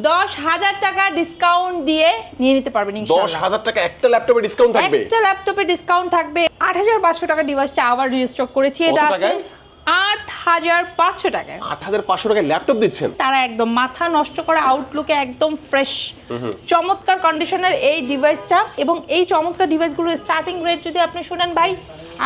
10,000 টাকা ডিসকাউন্ট দিয়ে নিয়ে নিতে পারবেন ইনশাআল্লাহ। 10,000 টাকা একটা ল্যাপটপে ডিসকাউন্ট থাকবে? একটা ল্যাপটপে ডিসকাউন্ট থাকবে। 8,500 টাকা ডিভাইসটা আবার রিস্টক করেছি। এটা আছে 8,500 টাকায়। 8,500 টাকায় ল্যাপটপ দিচ্ছেন? তারা একদম মাথা নষ্ট করা আউটলুকে একদম ফ্রেশ চমৎকার কন্ডিশনের এই ডিভাইসটা, এবং এই চমৎকার ডিভাইসগুলোর স্টার্টিং রেট যদি আপনি শুনেন ভাই,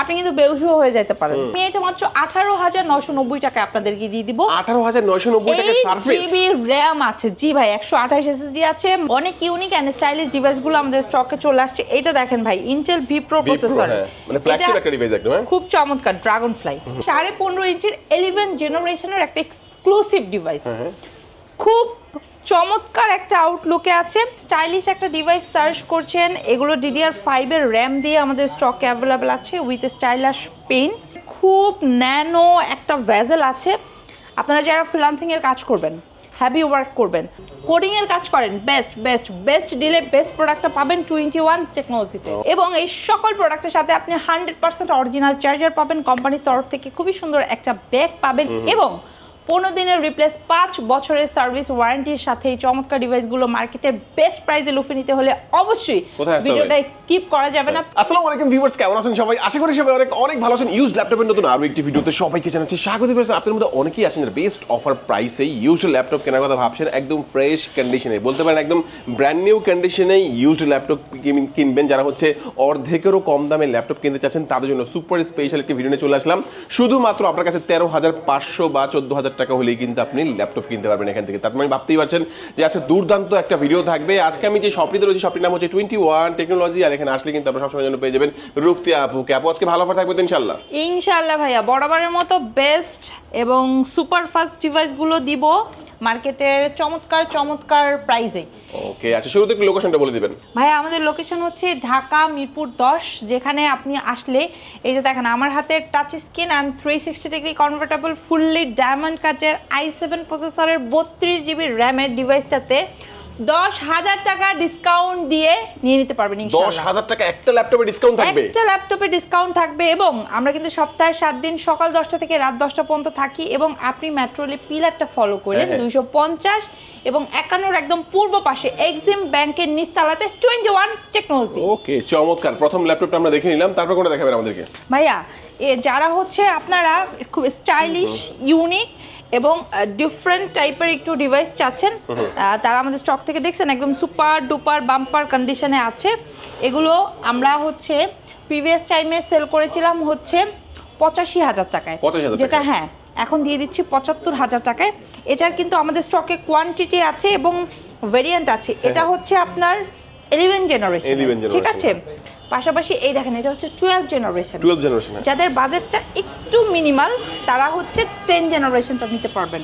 আপনি কিন্তু বেহুশ হয়ে যেতে পারেন। আমি এটা মাত্র 18,990 টাকায় আপনাদেরকে দিয়ে দিব। 18,990 টাকায় সারফেস জিবি র‍্যাম আছে। জি ভাই, 128 এসএসডি আছে। অনেক ইউনিক এন্ড স্টাইলিশ ডিভাইসগুলো আমাদের স্টকে চলে আসছে। এটা দেখেন ভাই, ইন্টেল ভি প্রো প্রসেসর, মানে ফ্ল্যাগশিপ একটা ডিভাইস একদম। খুব চমৎকার ড্রাগন ফ্লাই 15.5 ইঞ্চির 11 জেনারেশনের একটা এক্সক্লুসিভ ডিভাইস। খুব চমৎকার একটা আউটলুকে আছে। স্টাইলিশ একটা ডিভাইস সার্চ করছেন, এগুলো DDR5 এর র্যাম দিয়ে আমাদের স্টকে অ্যাভেলেবল আছে উইথ স্টাইলাশ পেন। খুব ন্যানো একটা ভেজেল আছে। আপনারা যারা ফ্রিল্যান্সিং এর কাজ করবেন, হ্যাভি ওয়ার্ক করবেন, কোডিং এর কাজ করেন, বেস্ট ডিলে বেস্ট প্রোডাক্টটা পাবেন 21 টেকনোলজিতে। এবং এই সকল প্রোডাক্টের সাথে আপনি 100% অরিজিনাল চার্জার পাবেন কোম্পানির তরফ থেকে, খুবই সুন্দর একটা ব্যাগ পাবেন, এবং 15 দিনের রিপ্লেস, 5 বছরের সার্ভিস ওয়ারেন্টির সাথে এই চমৎকার ডিভাইসগুলো মার্কেটের বেস্ট প্রাইসে লুফে নিতে হলে অবশ্যই ভিডিওটা স্কিপ করা যাবে না। আসসালামু আলাইকুম ভিউয়ার্স, কেমন আছেন সবাই? আশা করি সবাই অনেক ভালো আছেন। ইউজড ল্যাপটপের নতুন আরো একটি ভিডিওতে সবাইকে জানাচ্ছি স্বাগত। আপনাদের মধ্যে অনেকেই আছেন বেস্ট অফার প্রাইসে ইউজড ল্যাপটপ কেনার কথা ভাবছেন, একদম ফ্রেশ কন্ডিশনে, বলতে পারেন একদম ব্র্যান্ড নিউ কন্ডিশনে ইউজড ল্যাপটপ কিনবেন। যারা হচ্ছে অর্ধেকেরও কম দামে ল্যাপটপ কিনতে চাচ্ছেন, তাদের জন্য সুপার স্পেশাল একটি ভিডিও নিয়ে চলে আসলাম। শুধুমাত্র আপনার কাছে 13,500 বা 14,000 টাকা হলেই কিন্তু আপনি ল্যাপটপ কিনতে পারবেন এখান থেকে। তার মানে ভাবতেই পারছেন যে আজকে দুর্দান্ত একটা ভিডিও থাকবে। আজকে আমি যে শপটিতে রয়েছি, শপটির নাম হচ্ছে 21 টেকনোলজি, আর এখানে আসলে কিন্তু আপনারা সবসময় জন্য পেয়ে যাবেন রুক্তি আপুকে। আপু আজকে ভালো অফার থাকবে তো ইনশাআল্লাহ? ইনশাআল্লাহ ভাইয়া, বরাবরের মতো বেস্ট এবং সুপার ফাস্ট ডিভাইসগুলো দিব মার্কেটের চমৎকার প্রাইসে। ওকে, আচ্ছা শুরুতে একটু লোকেশনটা বলে দিবেন। ভাইয়া আমাদের লোকেশন হচ্ছে ঢাকা মিরপুর 10, যেখানে আপনি আসলে এই যে দেখেন আমার হাতের touch screen and 360 degree convertible fully diamond কাটের i7 প্রসেসরের 32 জিবি র্যামের ডিভাইসটাতে 10,000 টাকা ডিসকাউন্ট দিয়ে নিয়ে নিতে পারবেন ইনশাআল্লাহ। 10,000 টাকা একটা ল্যাপটপে ডিসকাউন্ট থাকবে? একটা ল্যাপটপে ডিসকাউন্ট থাকবে, এবং আমরা কিন্তু সপ্তাহে 7 দিন সকাল 10টা থেকে রাত 10টা পর্যন্ত থাকি, এবং আপনি মেট্রোলে পিলারটা ফলো করলেন 250 এবং 51 একদম পূর্ব পাশে এক্সিম ব্যাংকের নিচতলাতে 21 টেকনোলজি। ওকে, চমৎকার। প্রথম ল্যাপটপটা আমরা দেখে নিলাম, তারপর কোনটা দেখাবেন আমাদেরকে? ভাইয়া যারা হচ্ছে আপনারা খুব স্টাইলিশ, ইউনিক এবং ডিফারেন্ট টাইপের একটু ডিভাইস চাচ্ছেন, তারা আমাদের স্টক থেকে দেখছেন একদম সুপার ডুপার বাম্পার কন্ডিশনে আছে। এগুলো আমরা হচ্ছে প্রিভিয়াস টাইমে সেল করেছিলাম হচ্ছে 85,000 টাকায়, যেটা হ্যাঁ এখন দিয়ে দিচ্ছি 75,000 টাকায়। এটার কিন্তু আমাদের স্টকে কোয়ান্টিটি আছে এবং ভেরিয়েন্ট আছে। এটা হচ্ছে আপনার 11 জেনারেশন, ঠিক আছে? পাশাপাশি এই দেখেন, এটা হচ্ছে 12 জেনারেশন। যাদের বাজেটটা একটু মিনিমাল, তারা হচ্ছে 10 জেনারেশনটা নিতে পারবেন।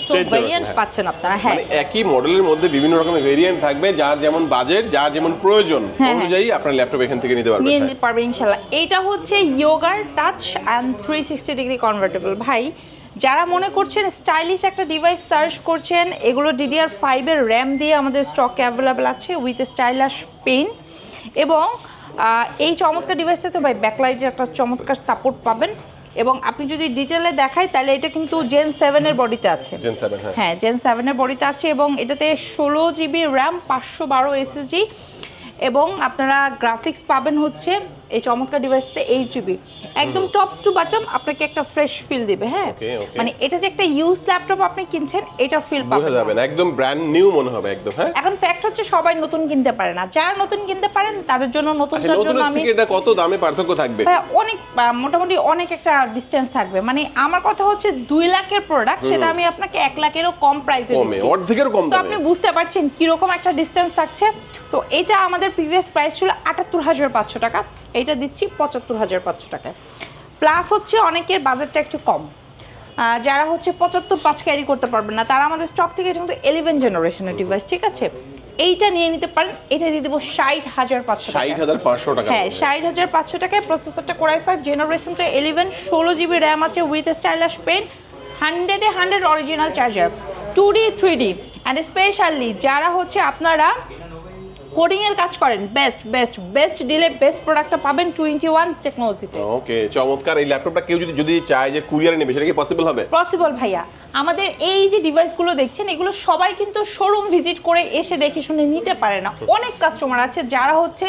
সো ভেরিয়েন্ট পাচ্ছেন আপনারা। হ্যাঁ, মানে একই মডেলের মধ্যে বিভিন্ন রকমের ভেরিয়েন্ট থাকবে, যার যেমন বাজেট, যার যেমন প্রয়োজন অনুযায়ী আপনার ল্যাপটপ এখান থেকে নিতে পারবেন। নিতে পারবেন ইনশাআল্লাহ। এইটা হচ্ছে ইয়োগার টাচ অ্যান্ড 360 ডিগ্রি কনভার্টেবল। ভাই যারা মনে করছেন স্টাইলিশ একটা ডিভাইস সার্চ করছেন, এগুলো DDR5 এর র্যাম দিয়ে আমাদের স্টকে অ্যাভেলেবল আছে উইথ স্টাইলাশ পেন, এবং এই চমৎকার ডিভাইসটাতে ভাই ব্যাকলাইটের একটা চমৎকার সাপোর্ট পাবেন। এবং আপনি যদি ডিটেলে দেখাই তাহলে এটা কিন্তু Gen 7 এর বডিতে আছে। হ্যাঁ, Gen 7 এর বডিতে আছে, এবং এটাতে 16 জিবি র্যাম, 512 এসএসডি, এবং আপনারা গ্রাফিক্স পাবেন হচ্ছে এই চমৎকার ডিভাইসতে 8 জিবি। একদম টপ টু বটম আপনাকে একটা ফ্রেশ ফিল দিবে। হ্যাঁ, মানে এটা যে একটা ইউজ ল্যাপটপ আপনি কিনছেন, এটা ফিল পাবেন, বোঝা যাবে না, একদম ব্র্যান্ড নিউ মনে হবে একদম। হ্যাঁ, এখন ফ্যাক্ট হচ্ছে সবাই নতুন কিনতে পারে না, যারা নতুন কিনতে পারেন তাদের জন্য নতুনটার জন্য আমি এটা কত দামে পার্থক্য থাকবে? অনেক মোটামুটি অনেক একটা ডিসটেন্স থাকবে। মানে আমার কথা হচ্ছে 2 লাখের প্রোডাক্ট, সেটা আমি আপনাকে 1 লাখেরও কম প্রাইসে দিচ্ছি, অর্ধেকেরও কম দামে। আপনি বুঝতে পারছেন কি রকম একটা ডিসটেন্স থাকছে। তো এটা আমাদের প্রিভিয়াস প্রাইস ছিল 78,500 টাকা, এটা দিচ্ছি 75,500 টাকায়। প্লাস হচ্ছে অনেকের বাজেটটা একটু কম, যারা হচ্ছে 75 ক্যারি করতে পারবেন না, তারা আমাদের স্টক থেকে এটা কিন্তু 11 জেনারেশনের ডিভাইস, ঠিক আছে? এইটা নিয়ে নিতে পারেন। এটা দিয়ে দেবো 60,500 টাকা। 60,500 টাকা? হ্যাঁ, 60,500 টাকায়। প্রসেসরটা Core i5 জেনারেশনটা 11, 16 জিবি র্যাম আছে with stylus pen, 100 original charger, 2D 3D। And specially যারা হচ্ছে আপনারা কোডিং এর কাজ করেন, বেস্ট ডিলে বেস্ট প্রোডাক্টটা পাবেন 2-in-1 টেকনোলজিতে। ওকে, চমৎকার। এই ল্যাপটপটা কেউ যদি চায় যে কুরিয়ারে নেবে, সেটা কি পসিবল হবে? পসিবল ভাইয়া। আমাদের এই যে ডিভাইসগুলো দেখছেন, এগুলো সবাই কিন্তু শোরুম ভিজিট করে এসে দেখে শুনে নিতে পারে না। অনেক কাস্টমার আছে যারা হচ্ছে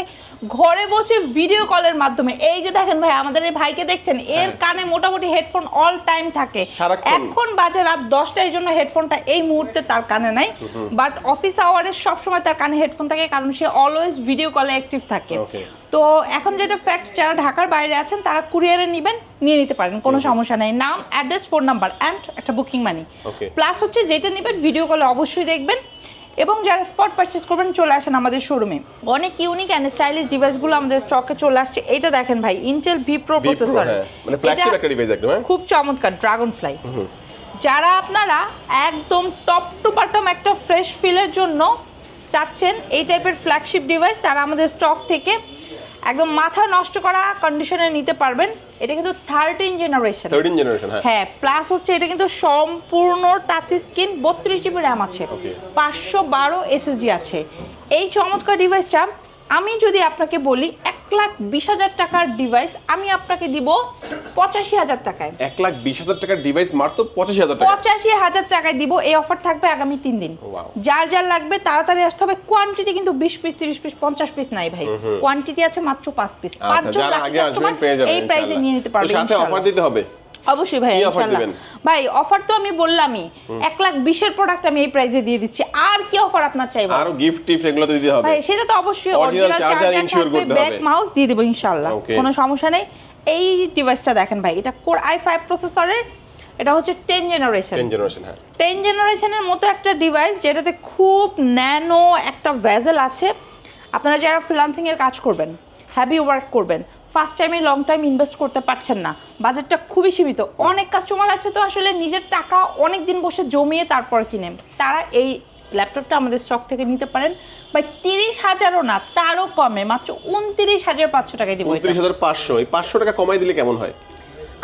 ঘরে বসে ভিডিও কলের মাধ্যমে, এই যে দেখেন ভাই আমাদের এই ভাইকে দেখছেন, এর কানে মোটামুটি হেডফোন অল টাইম থাকে। এখন বাজে রাত 10টা, এই জন্য হেডফোনটা এই মুহূর্তে তার কানে নাই, বাট অফিস আওয়ারে সবসময় তার কানে হেডফোন থাকে, কারণ সে অলওয়েজ ভিডিও কলে অ্যাক্টিভ থাকে। তো এখন যেটা ফ্যাক্ট, যারা ঢাকার বাইরে আছেন তারা কুরিয়ারে নিয়ে নিতে পারেন, কোনো সমস্যা নেই। নাম, অ্যাড্রেস, ফোন নাম্বার অ্যান্ড একটা বুকিং মানি। প্লাস হচ্ছে যেটা নেবেন ভিডিও কলে অবশ্যই দেখবেন, এবং যারা স্পট পারচেজ করবেন চলে আসেন আমাদের শোরুমে। অনেক ইউনিক অ্যান্ড স্টাইলিশ ডিভাইসগুলো আমাদের স্টকে চলে আসছে। এটা দেখেন ভাই, ইন্টেল ভি প্রো প্রসেসর, মানে ফ্ল্যাগশিপ একটা ডিভাইস একদম, খুব চমৎকার ড্রাগন ফ্লাই। যারা আপনারা একদম টপ টু বটম একটা ফ্রেশ ফিলের জন্য চাচ্ছেন এই টাইপের ফ্ল্যাগশিপ ডিভাইস, তারা আমাদের স্টক থেকে একদম মাথা নষ্ট করা কন্ডিশনে নিতে পারবেন। এটা কিন্তু 13 জেনারেশন, হ্যাঁ। প্লাস হচ্ছে এটা কিন্তু সম্পূর্ণ টাচ স্ক্রিন, 32 জিবি র্যাম আছে, 512 SSD আছে। এই চমৎকার ডিভাইসটা আমি যদি আপনাকে বলি 1,20,000 টাকার ডিভাইস আমি আপনাকে দিব 85,000 টাকায়। 1,20,000 টাকার ডিভাইস মাত্র 85,000 টাকা, 85,000 টাকায় দিব। এই অফার থাকবে আগামী 3 দিন। যার লাগবে তাড়াতাড়ি আসতে হবে। কোয়ান্টিটি কিন্তু 20 পিস 30 পিস 50 পিস নাই ভাই, কোয়ান্টিটি আছে মাত্র 5 পিস। 5 জন আগে আসবেন পেয়ে যাবেন, এই প্রাইসে নিয়ে নিতে পারবেন। সাথে অফার দিতে হবে অবশ্যই ভাই, ইনশাআল্লাহ। ভাই অফার তো আমি বললামই, 1,20,000 এর প্রোডাক্ট আমি এই প্রাইসে দিয়ে দিচ্ছি। আর কি অফার আপনার চাইবো? আরো গিফট টিপস এগুলো তো দিতে হবে ভাই, সেটা তো অবশ্যই। অরিজিনাল চার্জার ইনশিওর করতে হবে, ব্যাক মাউস দিয়ে দেব ইনশাআল্লাহ, কোনো সমস্যা নেই। এই ডিভাইসটা দেখেন ভাই, এটা কোর i5 প্রসেসরের, এটা হচ্ছে 10 জেনারেশন। হ্যাঁ, 10 জেনারেশনের মতো একটা ডিভাইস, যেটাতে খুব ন্যানো একটা ভেজেল আছে। আপনারা যারা ফ্রিল্যান্সিং এর কাজ করবেন, হেভি ওয়ার্ক করবেন, ফার্স্ট টাইমে লং টাইম ইনভেস্ট করতে পারছেন না, বাজেটটা খুবই সীমিত, অনেক কাস্টমার আছে তো আসলে নিজের টাকা অনেক দিন বসে জমিয়ে তারপর কিনেন, তারা এই ল্যাপটপটা আমাদের স্টক থেকে নিতে পারেন। ভাই 30,000ও না, তারও কমে, মাত্র 29,500 টাকায় দিব। 29,500। এই 500 টাকা কমাই দিলে কেমন হয়?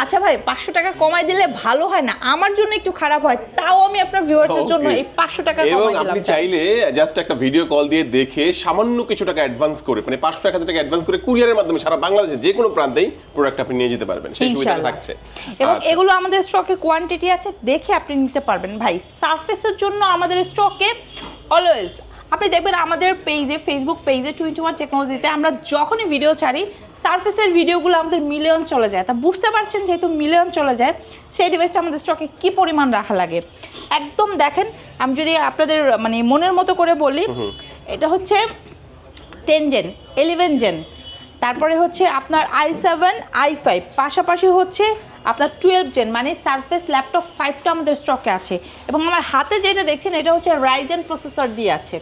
আচ্ছা ভাই, 500 টাকা কমাই দিলে ভালো হয় না, আমার জন্য একটু খারাপ হয়, তাও আমি আপনার ভিউয়ারদের জন্য এই 500 টাকা কমাই দিলাম। এবং আপনি চাইলে জাস্ট একটা ভিডিও কল দিয়ে দেখে সামান্য কিছু টাকা অ্যাডভান্স করে, মানে 500-1000 টাকা অ্যাডভান্স করে কুরিয়ারের মাধ্যমে সারা বাংলাদেশে যে কোনো প্রান্তেই প্রোডাক্ট আপনি নিয়ে যেতে পারবেন, সেই সুবিধা থাকছে। এবং এগুলো আমাদের স্টকে কোয়ান্টিটি আছে, দেখে আপনি নিতে পারবেন। ভাই সারফেসের জন্য আমাদের স্টকে অলওয়েজ আপনি দেখবেন আমাদের পেজে, ফেসবুক পেজে 2-in-1 টেকনোলজিতে আমরা যখনই ভিডিও ছাড়ি, সারফেসের ভিডিওগুলো আমাদের মিলিয়ন চলে যায়। তা বুঝতে পারছেন, যেহেতু মিলিয়ন চলে যায়, সেই ডিভাইসটা আমাদের স্টকে কি পরিমাণ রাখা লাগে একদম দেখেন। আমি যদি আপনাদের মানে মনের মতো করে বলি, এটা হচ্ছে 10 জেন, 11 জেন, তারপরে হচ্ছে আপনার i7 i5, পাশাপাশি হচ্ছে আপনার 12 জেন, মানে সারফেস ল্যাপটপ 5টা আমাদের স্টকে আছে। এবং আমার হাতে যেটা দেখছেন, এটা হচ্ছে রাইজেন প্রসেসর দিয়ে আছে।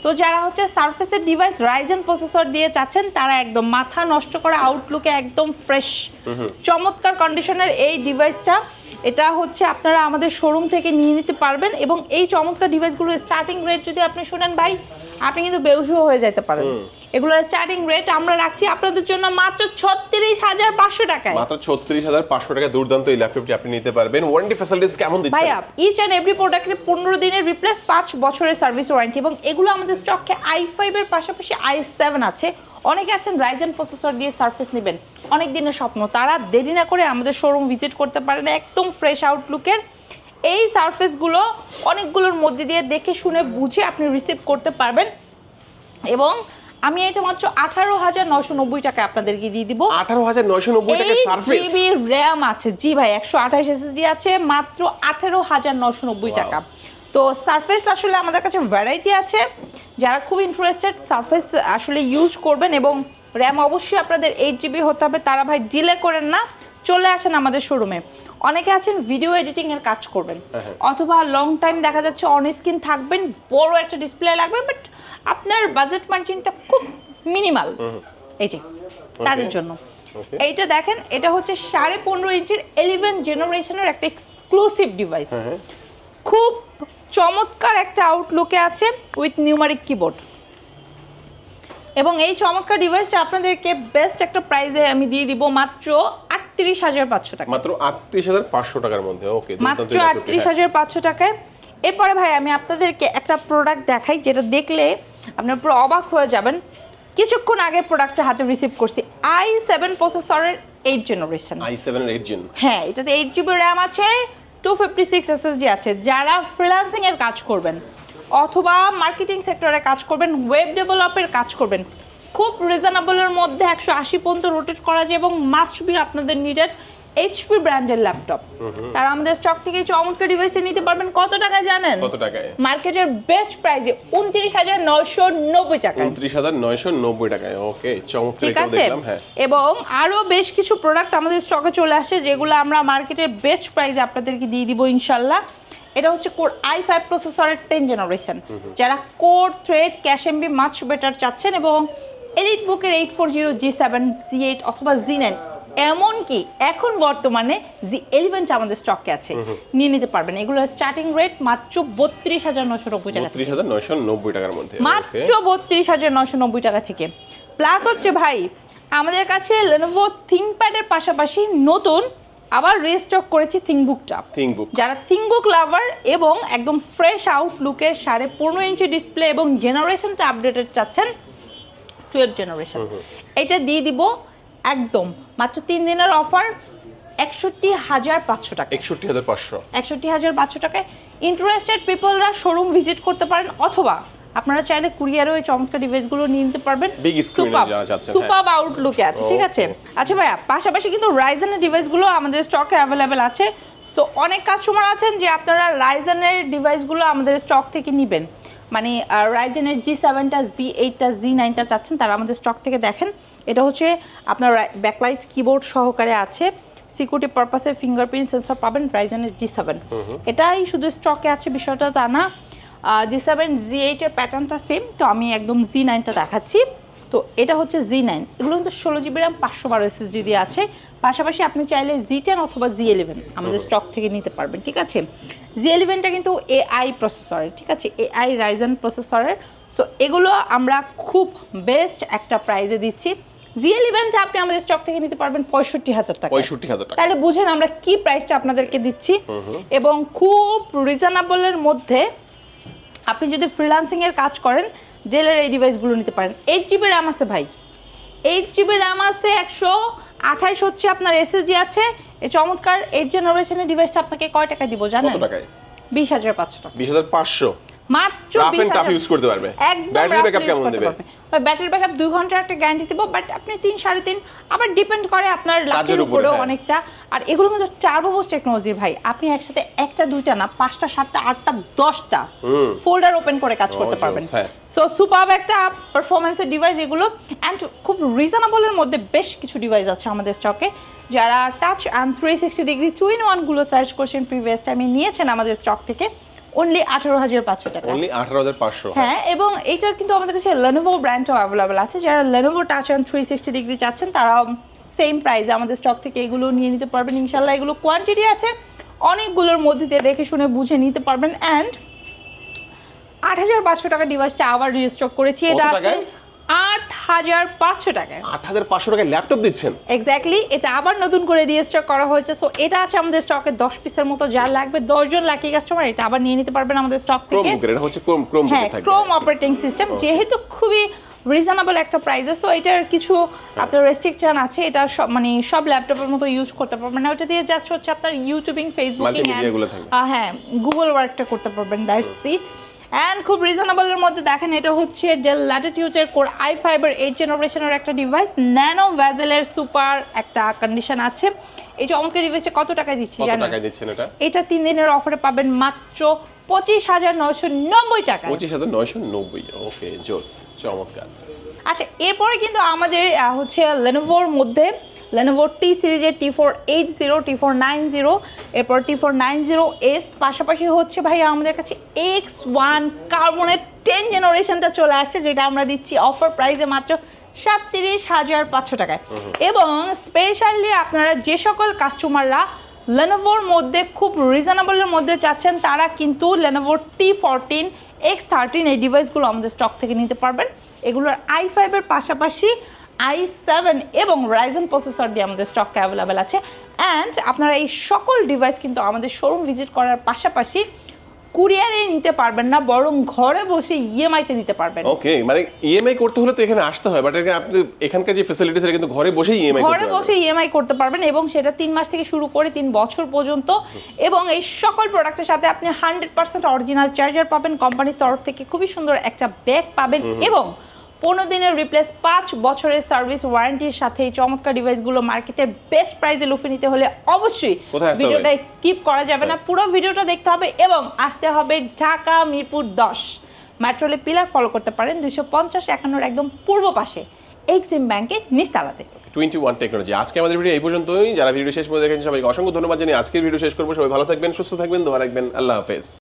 তো যারা হচ্ছে সারফেসের ডিভাইস রাইজেন প্রসেসর দিয়ে চাচ্ছেন, তারা একদম মাথা নষ্ট করা আউটলুকে একদম ফ্রেশ চমৎকার কন্ডিশনের এই ডিভাইসটা, এটা হচ্ছে আপনারা আমাদের শোরুম থেকে নিয়ে নিতে পারবেন। এবং এই চমৎকার ডিভাইসগুলোর স্টার্টিং রেট যদি আপনি শুনেন ভাই, আপনি কিন্তু বেহুশও হয়ে যেতে পারেন। এগুলোর স্টার্টিং রেট আমরা রাখছি আপনাদের জন্য মাত্র 36,500 টাকায়। মাত্র 36,500 টাকায় দুর্দান্ত এই ল্যাপটপটি আপনি নিতে পারবেন। ওয়ারেন্টি ফ্যাসিলিটিস কেমন দিচ্ছেন ভাইয়া? ইচ এন্ড এভরি প্রোডাক্টে 15 দিনের রিপ্লেস, 5 বছরের সার্ভিস ওয়ারেন্টি। এবং এগুলো আমাদের স্টকে i5 এর পাশাপাশি i7 আছে। অনেকে আছেন রাইজেন প্রসেসর দিয়ে সারফেস নেবেন, অনেক দিনের স্বপ্ন, তারা দেরি না করে আমাদের শোরুম ভিজিট করতে পারেন। একদম ফ্রেশ আউটলুকের এই সারফেসগুলো অনেকগুলোর মধ্যে দিয়ে দেখে শুনে বুঝে আপনি রিসিভ করতে পারবেন। এবং আমি এটা মাত্র 18,990 টাকা আপনাদেরকে দিয়ে দিব। 18,990 টাকা সারফেস, 8 জিবি র‍্যাম আছে, জি ভাই, 128 SSD আছে, মাত্র 18,990 টাকা। তো সারফেস আসলে আমাদের কাছে ভ্যারাইটি আছে, যারা খুব ইন্টারেস্টেড সারফেস আসলে ইউজ করবেন, এবং র‍্যাম অবশ্যই আপনাদের 8 জিবি হতে হবে। তারা ভাই ডিলে করেন না, চলে আসেন আমাদের শোরুমে। অনেকে আছেন ভিডিও এডিটিং এর কাজ করবেন, অথবা লং টাইম দেখা যাচ্ছে অন স্ক্রিন থাকবেন, বড় একটা ডিসপ্লে লাগবে, বাট আপনার বাজেট মার্জিনটা খুব মিনিমাল, এই যে তাদের জন্য এইটা দেখেন। এটা হচ্ছে 15.5 ইঞ্চির 11 জেনারেশনের একটা এক্সক্লুসিভ ডিভাইস, খুব চমৎকার একটা আউটলুকে আছে উইথ নিউমারিক কিবোর্ড। এবং এই চমৎকার ডিভাইসটা আপনাদেরকে বেস্ট একটা প্রাইসে আমি দিয়ে দিব মাত্র 38,500 টাকা, মাত্র 38,500 টাকার মধ্যে। ওকে, মাত্র 38,500 টাকায়। এরপরে ভাই আমি আপনাদেরকে একটা প্রোডাক্ট দেখাই, যেটা দেখলে আপনারা পুরো অবাক হয়ে যাবেন। কিছুক্ষণ আগে প্রোডাক্টটা হাতে রিসিভ করছি, i7 প্রসেসরের 8 জেনারেশন। i7 এর 8 জেন। হ্যাঁ, এটাতে 8GB র্যাম আছে, 256 SSD আছে। যারা ফ্রিল্যান্সিং এর কাজ করবেন অথবা মার্কেটিং সেক্টরে কাজ করবেন, ওয়েব ডেভেলপের কাজ করবেন, খুব রিজনেবলের মধ্যে 180 পর্যন্ত রোটেট করা যায় এবং মাস্ট বি আপনাদের নিডেড HP ব্র্যান্ডের ল্যাপটপ। তারা আমাদের স্টক থেকে চমৎকার ডিভাইসটা নিতে পারবেন। কত টাকায় জানেন? কত টাকায়? মার্কেটের বেস্ট প্রাইসে 29,990 টাকায়। 29,990 টাকায়। ওকে, চমৎকার, ঠিক এটা আছে। দেখলাম। হ্যাঁ, এবং আরো বেশ কিছু প্রোডাক্ট আমাদের স্টকে চলে আসে যেগুলো আমরা মার্কেটের বেস্ট প্রাইসে আপনাদেরকে দিয়ে দিব ইনশাল্লাহ। এটা হচ্ছে কোর i5 প্রসেসরের 10 জেনারেশন। যারা core thread cash MB much better চাচ্ছেন এবং এলিট বুকের 840 G7 Z8 অথবা Z9, এমনকি এখন বর্তমানে Z11 আমাদের স্টকে আছে, নিয়ে নিতে পারবেন। এগুলোর স্টার্টিং রেট মাত্র 32,990 টাকা, 32,990 টাকার মধ্যে। মাত্র 32,990 টাকা থেকে। প্লাস হচ্ছে ভাই আমাদের কাছে Lenovo ThinkPad এর পাশাপাশি নতুন আবার রিস্টক করেছি থিংকবুকটা। যারা থিংকবুক লাভার এবং একদম ফ্রেশ আউটলুকের 15.5 ইঞ্চি ডিসপ্লে এবং জেনারেশনটা আপডেটেড চাচ্ছেন 12 জেনারেশন, এটা দিয়ে দিব একদম মাত্র 3 দিনের অফার 61,500 টাকা। 61,500 টাকায়। ইন্টারেস্টেড পিপলরা শোরুম ভিজিট করতে পারেন অথবা আপনারা চাইলে কুরিয়ারও এই চমৎকার ডিভাইসগুলো নিয়ে নিতে পারবেন। সুপার আউটলুকে আছে, ঠিক আছে। আচ্ছা ভাইয়া, পাশাপাশি কিন্তু রাইজেনের ডিভাইসগুলো আমাদের স্টকে অ্যাভেলেবেল আছে। সো অনেক কাস্টমার আছেন যে আপনারা রাইজেনের ডিভাইসগুলো আমাদের স্টক থেকে নেবেন, মানে রাইজেনের G7টা, Z8টা, Z9টা চাচ্ছেন, তারা আমাদের স্টক থেকে দেখেন। এটা হচ্ছে আপনার ব্যাকলাইট কিবোর্ড সহকারে আছে, সিকিউরিটি পারপাসে ফিঙ্গারপ্রিন্ট সেন্সর পাবেন রাইজেনের G7। এটাই শুধু স্টকে আছে বিষয়টা তা না। G7 Z8 এর প্যাটার্নটা সেম, তো আমি একদম Z9টা দেখাচ্ছি। তো এটা হচ্ছে Z9, এগুলো কিন্তু 16GB র্যাম 512 SSD দিয়ে আছে। পাশাপাশি আপনি চাইলে Z10 অথবা Z11 আমাদের স্টক থেকে নিতে পারবেন, ঠিক আছে। Z11টা কিন্তু AI প্রসেসরের, ঠিক আছে, AI রাইজেন প্রসেসরের। সো এগুলো আমরা খুব বেস্ট একটা প্রাইজে দিচ্ছি। Z11টা আপনি আমাদের স্টক থেকে নিতে পারবেন 65,000 টাকা। 65,000 টাকা। তাহলে বুঝেন আমরা কি প্রাইসটা আপনাদেরকে দিচ্ছি। এবং খুব রিজনেবলের মধ্যে আপনি যদি ফ্রিল্যান্সিং এর কাজ করেন, ডেলের এই ডিভাইসগুলো নিতে পারেন। 8GB র্যাম আছে ভাই, 8GB র্যাম আছে, 128 হচ্ছে আপনার SSD আছে। এই চমৎকার 8 জেনারেশনের ডিভাইসটা আপনাকে কয় টাকা দিব জানেন? কত টাকায়? 20,500 টাকা। 20,500 মাত্র। টাফ ইউজ করতে পারবে। ব্যাটারি ব্যাকআপ কেমন দেবে? ব্যাটারি ব্যাকআপ 2 ঘন্টার একটা গ্যারান্টি দেব, বাট আপনি 3 3.5, আবার ডিপেন্ড করে আপনার লাকের উপরেও অনেকটা। আর এগুলো কিন্তু টার্বো বুস্ট টেকনোলজির ভাই, আপনি একসাথে একটা দুইটা না 5টা 7টা 8টা 10টা ফোল্ডার ওপেন করে কাজ করতে পারবেন। সো সুপার একটা পারফরম্যান্সের ডিভাইস এগুলো। অ্যান্ড খুব রিজনেবলের মধ্যে বেশ কিছু ডিভাইস আছে আমাদের স্টকে। যারা টাচ অ্যান্ড 360 ডিগ্রি 2-in-1 গুলো সার্চ করছেন প্রিভিয়াস টাইমে, নিয়েছেন আমাদের স্টক থেকে অনলি 18,500 টাকা। অনলি 18,500। হ্যাঁ, এবং এইটার কিন্তু আমাদের কাছে Lenovo ব্র্যান্ডও অ্যাভেলেবল আছে। যারা Lenovo টাচ অ্যান্ড 360 ডিগ্রি চাচ্ছেন তারা সেম প্রাইসে আমাদের স্টক থেকে এগুলো নিয়ে নিতে পারবেন ইনশাল্লাহ। এগুলো কোয়ান্টিটি আছে অনেকগুলোর মধ্যে দিয়ে দেখে শুনে বুঝে নিতে পারবেন। অ্যান্ড 8,500 টাকা ডিভাইসটা আবার রিস্টক করেছি। এটা আছে 8,500 টাকায়। 8,500 টাকায় ল্যাপটপ দিচ্ছেন? এক্স্যাক্টলি, এটা আবার নতুন করে রিস্টক করা হয়েছে। সো এটা আছে আমাদের স্টকে 10 পিসের মতো, যার লাগবে 10 জন লাকি কাস্টমার এটা আবার নিয়ে নিতে পারবেন আমাদের স্টক থেকে। এটা হচ্ছে ক্রোম, হ্যাঁ, ক্রোম অপারেটিং সিস্টেম, যেহেতু খুবই রিজনেবল একটা প্রাইসে। সো এটার কিছু আপনার রেস্ট্রিকশন আছে, এটা সব মানে সব ল্যাপটপের মতো ইউজ করতে পারবেন না। ওটা দিয়ে জাস্ট হচ্ছে আপনার ইউটিউবিং, ফেসবুকিং, হ্যাঁ গুগল ওয়ার্কটা করতে পারবেন, দ্যাটস ইট। অ্যান্ড খুব রিজনেবলের মধ্যে দেখেন, এটা হচ্ছে ডেল ল্যাটিটিউডের কোর i5 এর 8 জেনারেশনের একটা ডিভাইস, ন্যানো ভেজেলের সুপার একটা কন্ডিশন আছে। এই চমৎকার ডিভাইসটা কত টাকায় দিচ্ছি জানেন? কত টাকায় দিচ্ছেন এটা? এটা 3 দিনের অফারে পাবেন মাত্র 25,990 টাকা। 25,990। ওকে, জোস, চমৎকার। আচ্ছা, এরপরে কিন্তু আমাদের হচ্ছে Lenovoর মধ্যে Lenovo T সিরিজের T480, T490, এরপর T490S, পাশাপাশি হচ্ছে ভাই আমাদের কাছে X1 কার্বনের 10 জেনারেশনটা চলে আসছে, যেটা আমরা দিচ্ছি অফার প্রাইসে মাত্র 37,500 টাকায়। এবং স্পেশালি আপনারা যে সকল কাস্টমাররা Lenovoর মধ্যে খুব রিজনেবলের মধ্যে চাচ্ছেন, তারা কিন্তু Lenovo T14, X13 এই ডিভাইসগুলো আমাদের স্টক থেকে নিতে পারবেন। এগুলোর i5 এর পাশাপাশি i7 এবং রাইজেন প্রসেসর দিয়ে আমাদের স্টক অ্যাভেলেবেল আছে। অ্যান্ড আপনারা এই সকল ডিভাইস কিন্তু আমাদের শোরুম ভিজিট করার পাশাপাশি কুরিয়ারে নিতে পারবেন না, বরং ঘরে বসে ইএমআইতে নিতে পারবেন। ওকে, মানে ইএমআই করতে হলে তো এখানে আসতে হয়, বাট আপনি এখানকার যে ফ্যাসিলিটিস এটা কিন্তু ঘরে বসেই ইএমআই করতে ঘরে পারবেন। বসে ইএমআই করতে পারবেন এবং সেটা 3 মাস থেকে শুরু করে 3 বছর পর্যন্ত। এবং এই সকল প্রোডাক্টের সাথে আপনি 100% অরিজিনাল চার্জার পাবেন, কোম্পানির তরফ থেকে খুবই সুন্দর একটা ব্যাগ পাবেন এবং 15 দিনের রিপ্লেস 5 বছরের সার্ভিস ওয়ারেন্টির সাথে এই চমৎকার ডিভাইসগুলো মার্কেটের বেস্ট প্রাইসে লুফে নিতে হলে অবশ্যই কোথায় আসতে হবে? ভিডিওটা স্কিপ করা যাবে না, পুরো ভিডিওটা দেখতে হবে এবং আসতে হবে ঢাকা মিরপুর 10 মেট্রোলে পিলার ফলো করতে পারেন 250-51 একদম পূর্ব পাশে এক্সিম ব্যাংকের নিচতলাতে। 21 টেকনোলজি। আজকে আমাদের ভিডিও এই পর্যন্তই। যারা ভিডিও শেষ পর্যন্ত দেখেছেন সবাইকে অসংখ্য ধন্যবাদ জানিয়ে আজকের ভিডিও শেষ করবো। সবাই ভালো থাকবেন, সুস্থ থাকবেন, দোয়া রাখবেন। আল্লাহ হাফেজ।